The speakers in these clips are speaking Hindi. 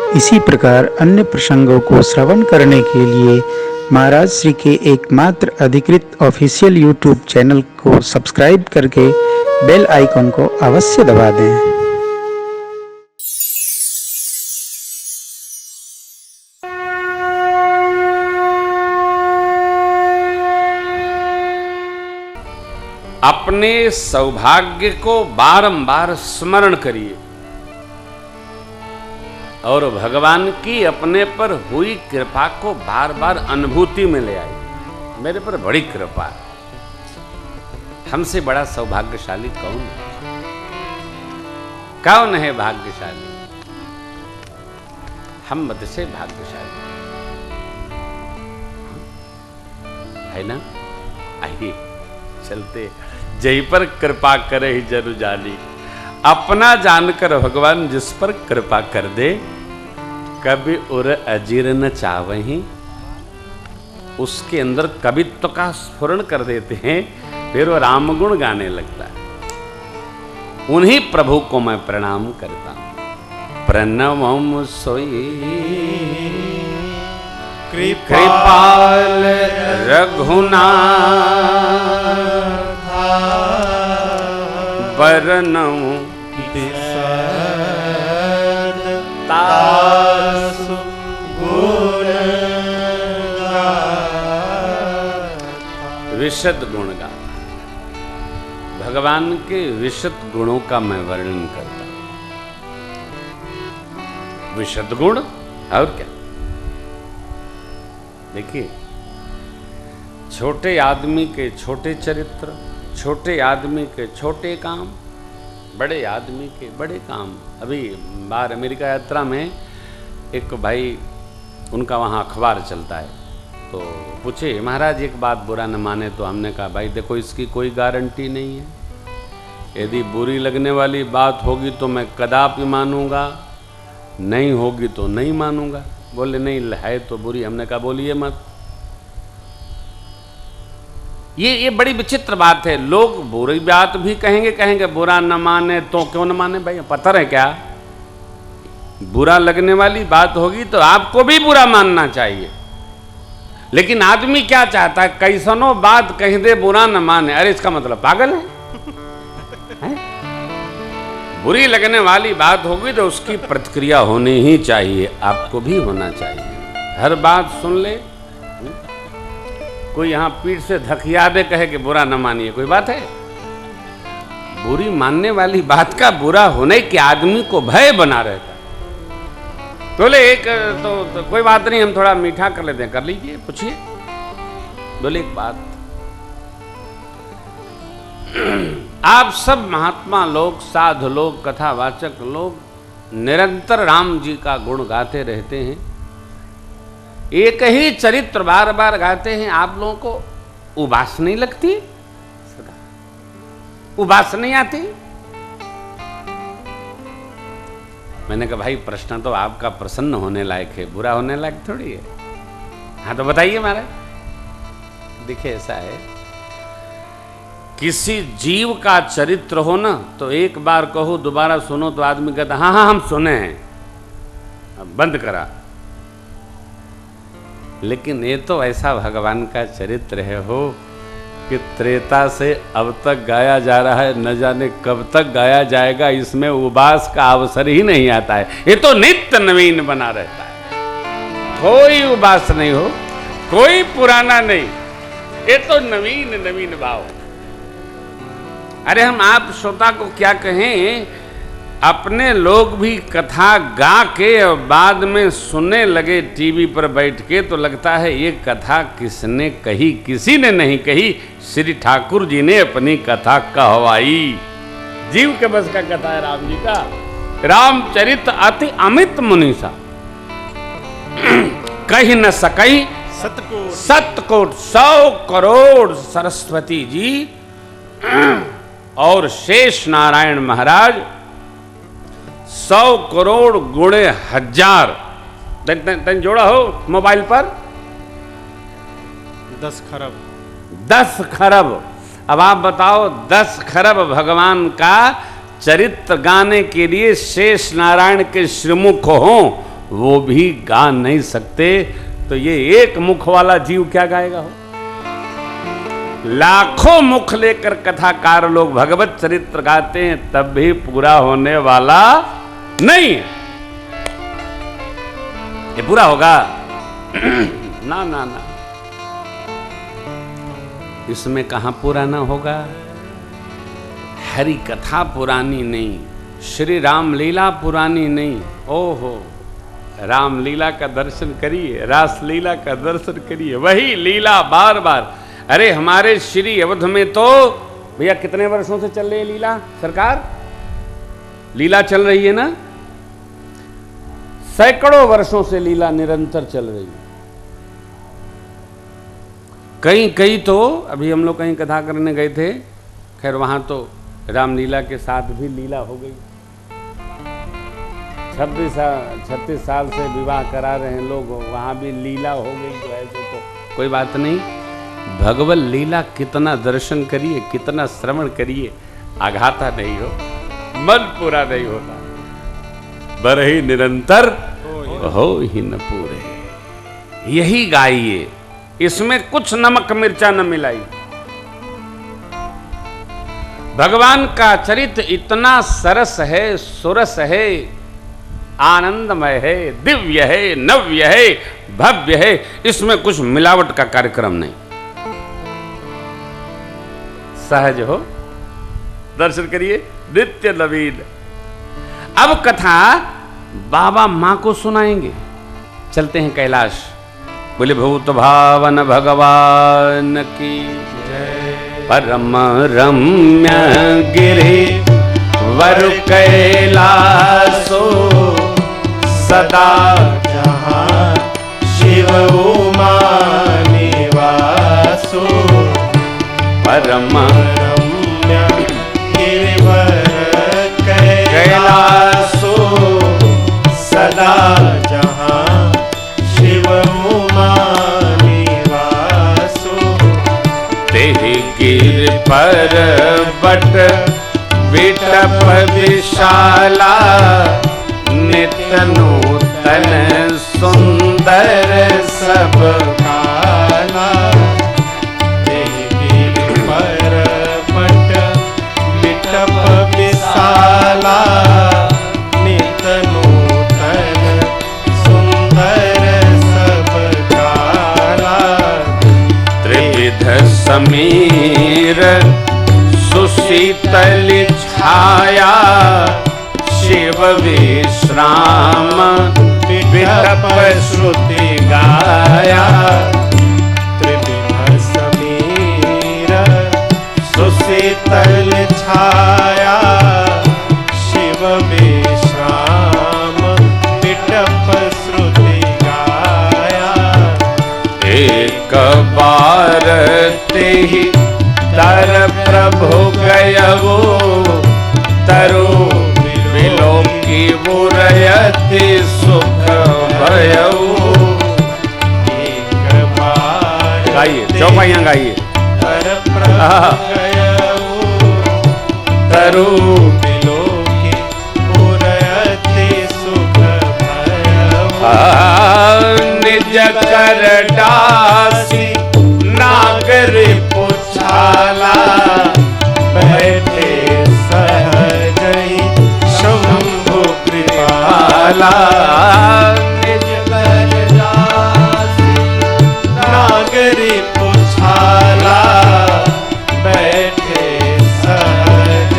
इसी प्रकार अन्य प्रसंगों को श्रवण करने के लिए महाराज श्री के एकमात्र अधिकृत ऑफिशियल यूट्यूब चैनल को सब्सक्राइब करके बेल आइकन को अवश्य दबा दें। अपने सौभाग्य को बारंबार स्मरण करिए और भगवान की अपने पर हुई कृपा को बार बार अनुभूति में ले आइए। मेरे पर बड़ी कृपा है। हमसे बड़ा सौभाग्यशाली कौन है? कौन है भाग्यशाली? हम मत से भाग्यशाली है ना। आइए चलते, जय पर कृपा करे ही जरु जाली। अपना जानकर भगवान जिस पर कृपा कर दे, कभी उर अजीर न चावहीं, उसके अंदर कवित्व का स्फुरण कर देते हैं, फिर वो राम गुण गाने लगता है। उन्हीं प्रभु को मैं प्रणाम करता हूं। प्रणवम सोई कृपाल रघुनाथ वरनऊ तासु गुण विशद गुण गा। भगवान के विशद गुणों का मैं वर्णन करता हूं। विशद गुण और क्या? देखिए, छोटे आदमी के छोटे चरित्र, छोटे आदमी के छोटे काम, बड़े आदमी के बड़े काम। अभी बाहर अमेरिका यात्रा में एक भाई, उनका वहाँ अखबार चलता है, तो पूछे महाराज एक बात बुरा न माने तो। हमने कहा भाई देखो, इसकी कोई गारंटी नहीं है। यदि बुरी लगने वाली बात होगी तो मैं कदापि मानूंगा, नहीं होगी तो नहीं मानूंगा। बोले नहीं है तो बुरी। हमने कहा बोलिए मत। ये बड़ी विचित्र बात है। लोग बुरी बात भी कहेंगे, बुरा न माने तो क्यों न माने। भाई पता है क्या, बुरा लगने वाली बात होगी तो आपको भी बुरा मानना चाहिए। लेकिन आदमी क्या चाहता है, कैसनो बात कह दे बुरा न माने। अरे इसका मतलब पागल है? बुरी लगने वाली बात होगी तो उसकी प्रतिक्रिया होनी ही चाहिए, आपको भी होना चाहिए। हर बात सुन ले, कोई यहां पीठ से धकिया दे कहे कि बुरा न मानिए, कोई बात है? बुरी मानने वाली बात का बुरा होने के आदमी को भय बना रहता है। बोले एक तो कोई बात नहीं, हम थोड़ा मीठा कर लेते हैं। कर लीजिए, पूछिए। बोले एक बात, आप सब महात्मा लोग, साधु लोग, कथावाचक लोग निरंतर राम जी का गुण गाते रहते हैं, एक ही चरित्र बार बार गाते हैं। आप लोगों को उबास नहीं लगती? उबास नहीं आती? मैंने कहा भाई प्रश्न तो आपका प्रसन्न होने लायक है, बुरा होने लायक थोड़ी है। हाँ तो बताइए महाराज। देखिए ऐसा है, किसी जीव का चरित्र हो ना, तो एक बार कहो दोबारा सुनो तो आदमी कहता हाँ हाँ हम सुने हैं, अब बंद करा। लेकिन ये तो ऐसा भगवान का चरित्र है हो कि त्रेता से अब तक गाया जा रहा है, न जाने कब तक गाया जाएगा। इसमें उबास का अवसर ही नहीं आता है। ये तो नित्य नवीन बना रहता है, कोई उबास नहीं हो, कोई पुराना नहीं, ये तो नवीन नवीन भाव। अरे हम आप श्रोता को क्या कहें, अपने लोग भी कथा गा के और बाद में सुनने लगे टीवी पर बैठ के, तो लगता है ये कथा किसने कही? किसी ने नहीं कही, श्री ठाकुर जी ने अपनी कथा कहवाई। जीव के बस का कथा है राम जी का। रामचरित अति अमित मुनीसा, कही न सकई सतकोट 100 करोड़ सरस्वती जी और शेष नारायण महाराज 100 करोड़ गुणे 1000। तन जोड़ा हो मोबाइल पर 10 खरब। 10 खरब। अब आप बताओ 10 खरब भगवान का चरित्र गाने के लिए शेष नारायण के श्रीमुख हों वो भी गा नहीं सकते, तो ये एक मुख वाला जीव क्या गाएगा हो? लाखों मुख लेकर कथाकार लोग भगवत चरित्र गाते हैं, तब भी पूरा होने वाला नहीं है। ये पूरा होगा? ना ना ना, इसमें कहां पुराना होगा? हरि कथा पुरानी नहीं, श्री राम लीला पुरानी नहीं। ओहो, राम लीला का दर्शन करिए, रास लीला का दर्शन करिए, वही लीला बार बार। अरे हमारे श्री अवध में तो भैया कितने वर्षों से चल रही है लीला? सरकार, लीला चल रही है ना? सैकड़ों वर्षों से लीला निरंतर चल रही है। कई तो अभी हम लोग कहीं कथा करने गए थे, खैर वहां तो रामलीला के साथ भी लीला हो गई। 36 साल से विवाह करा रहे हैं लोग, वहां भी लीला हो गई, तो ऐसे तो कोई बात नहीं। भगवत लीला कितना दर्शन करिए, कितना श्रवण करिए, आघाता नहीं हो, मन पूरा नहीं होता। बरही निरंतर हो ही न पूरे, यही गाइए, इसमें कुछ नमक मिर्चा न मिलाई। भगवान का चरित्र इतना सरस है, सुरस है, आनंदमय है, दिव्य है, नव्य है, भव्य है, इसमें कुछ मिलावट का कार्यक्रम नहीं, सहज हो, दर्शन करिए, नित्य नवीन। अब कथा बाबा मां को सुनाएंगे। चलते हैं कैलाश। बोले भूत भावन भगवान की जय। परम रम्य गिरि वर कैलासो, सदा जहां शिव उमा निवासो। परम रम्य गिरिवर कैलासो, सदा जहां शिव उमा निवासो। तेहि गिर पर बट विटप विशाला, नित्य नूतन सुंदर सब काला। तेहि गिर पर बट विटप विशाला, नित्य नूतन सुंदर सब काला। त्रिविध समीर सुशीतल छाया, शिव विश्राम विटप श्रुति गाया। त्रिविध समीर सुशीतल छाया, शिव विश्राम विटप श्रुति गाया। एक बार तेहि तर प्रभु गयवो, तरु विलोकी बुरयति सुख भयवो। एक बार गाइए, चौपाइयां गाइए। तर प्रभु गयवो, तरु विलोकी बुरयति सुख भयवो। निज कर दासी नागर पुछाला, बैठे सहज शंभु कृपाला। निज कर दासी नागर पुछाला, बैठे सहज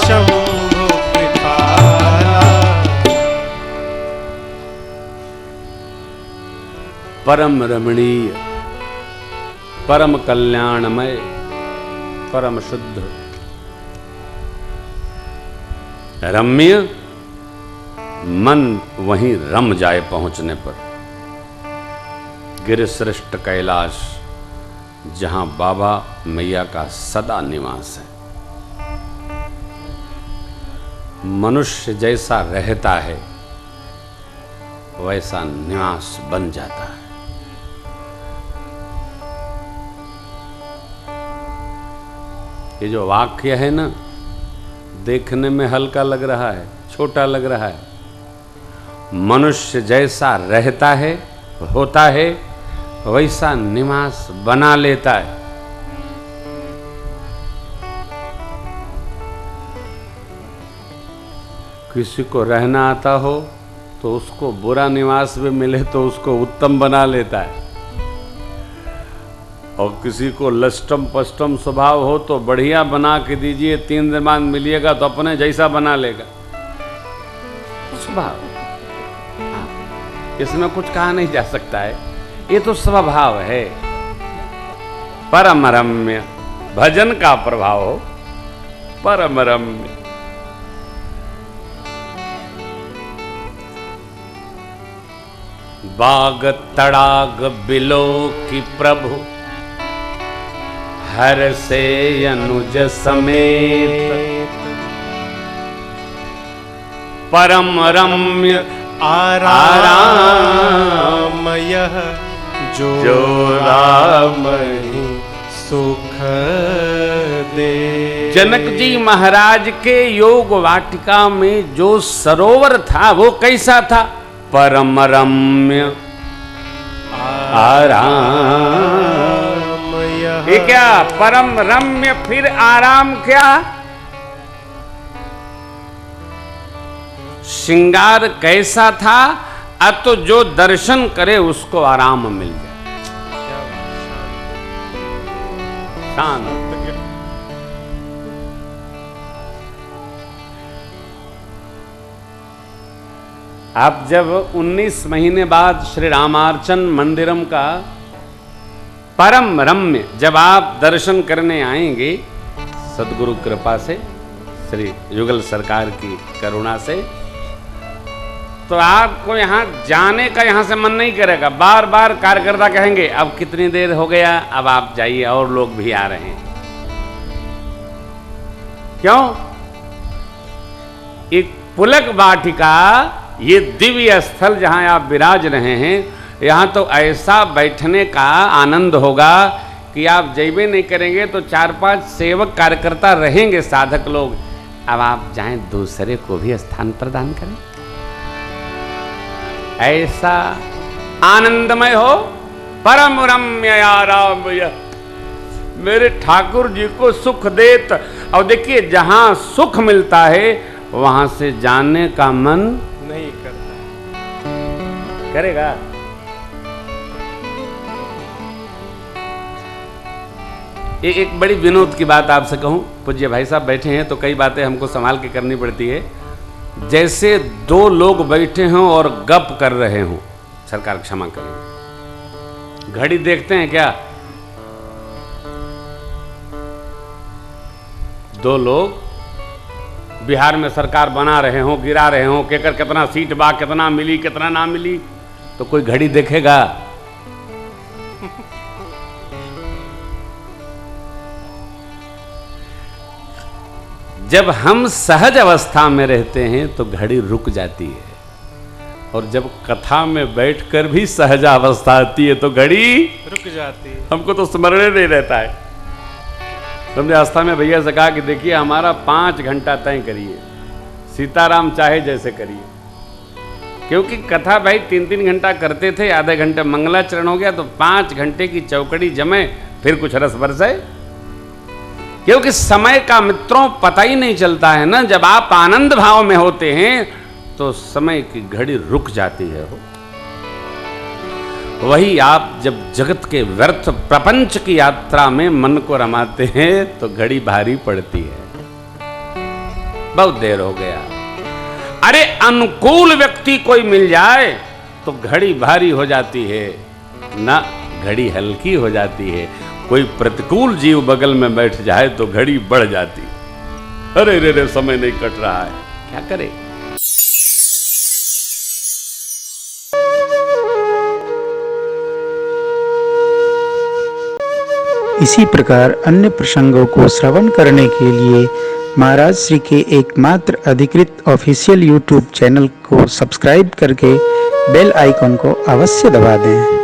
शंभु कृपाला। परम रमणीय, परम कल्याणमय, परम शुद्ध, रम्य, मन वहीं रम जाए पहुंचने पर। गिरिश्रेष्ठ कैलाश, जहां बाबा मैया का सदा निवास है। मनुष्य जैसा रहता है वैसा निवास बन जाता है। ये जो वाक्य है ना, देखने में हल्का लग रहा है, छोटा लग रहा है, मनुष्य जैसा रहता है, होता है, वैसा निवास बना लेता है। किसी को रहना आता हो तो उसको बुरा निवास भी मिले तो उसको उत्तम बना लेता है, और किसी को लष्टम पष्टम स्वभाव हो तो बढ़िया बना के दीजिए, 3 दिन बाद मिलिएगा तो अपने जैसा बना लेगा। स्वभाव, इसमें कुछ कहा नहीं जा सकता है, ये तो स्वभाव है। परम रम्य, भजन का प्रभाव हो, परम रम्य। बाग तड़ाग बिलो की प्रभु, हर से अनुज समेत, परम रम्य आराम यह जो राम ही सुख दे। जनक जी महाराज के योग वाटिका में जो सरोवर था वो कैसा था? परम रम्य आराम। ये क्या परम रम्य, फिर आराम क्या? श्रृंगार कैसा था? तो जो दर्शन करे उसको आराम मिल जाए, शांत। आप जब 19 महीने बाद श्री रामार्चन मंदिरम का परम रम्य जब आप दर्शन करने आएंगे, सदगुरु कृपा से, श्री युगल सरकार की करुणा से, तो आपको यहाँ जाने का यहाँ से मन नहीं करेगा। बार बार कार्यकर्ता कहेंगे अब कितनी देर हो गया, अब आप जाइए, और लोग भी आ रहे हैं। क्यों? एक पुलक वाटिका, ये दिव्य स्थल जहां आप विराज रहे हैं, यहाँ तो ऐसा बैठने का आनंद होगा कि आप जैबे नहीं करेंगे तो 4-5 सेवक कार्यकर्ता रहेंगे, साधक लोग। अब आप जाएं दूसरे को भी स्थान प्रदान करें, ऐसा आनंदमय हो। परम रम्य आराम यह, मेरे ठाकुर जी को सुख देत। और देखिए, जहां सुख मिलता है वहां से जाने का मन नहीं करता, करेगा। ये एक बड़ी विनोद की बात आपसे कहूं, पूज्य भाई साहब बैठे हैं तो कई बातें हमको संभाल के करनी पड़ती है। जैसे 2 लोग बैठे हों और गप कर रहे हों, सरकार क्षमा करें, घड़ी देखते हैं क्या? 2 लोग बिहार में सरकार बना रहे हों, गिरा रहे हों, केकर कितना सीट बा, कितना मिली, कितना ना मिली, तो कोई घड़ी देखेगा? जब हम सहज अवस्था में रहते हैं तो घड़ी रुक जाती है, और जब कथा में बैठकर भी सहज अवस्था आती है तो घड़ी रुक जाती है। हमको तो स्मरण नहीं रहता है। हमने आस्था में भैया से कहा कि देखिए हमारा 5 घंटा तय करिए, सीताराम चाहे जैसे करिए, क्योंकि कथा भाई 3-3 घंटा करते थे, आधे घंटे मंगलाचरण हो गया तो 5 घंटे की चौकड़ी जमे, फिर कुछ रस बरसे। क्योंकि समय का मित्रों पता ही नहीं चलता है ना। जब आप आनंद भाव में होते हैं तो समय की घड़ी रुक जाती है। वही आप जब जगत के व्यर्थ प्रपंच की यात्रा में मन को रमाते हैं तो घड़ी भारी पड़ती है, बहुत देर हो गया। अरे अनुकूल व्यक्ति कोई मिल जाए तो घड़ी भारी हो जाती है ना, घड़ी हल्की हो जाती है। कोई प्रतिकूल जीव बगल में बैठ जाए तो घड़ी बढ़ जाती। अरे रे रे, समय नहीं कट रहा है, क्या करे। इसी प्रकार अन्य प्रसंगों को श्रवण करने के लिए महाराज श्री के एकमात्र अधिकृत ऑफिशियल यूट्यूब चैनल को सब्सक्राइब करके बेल आइकन को अवश्य दबा दें।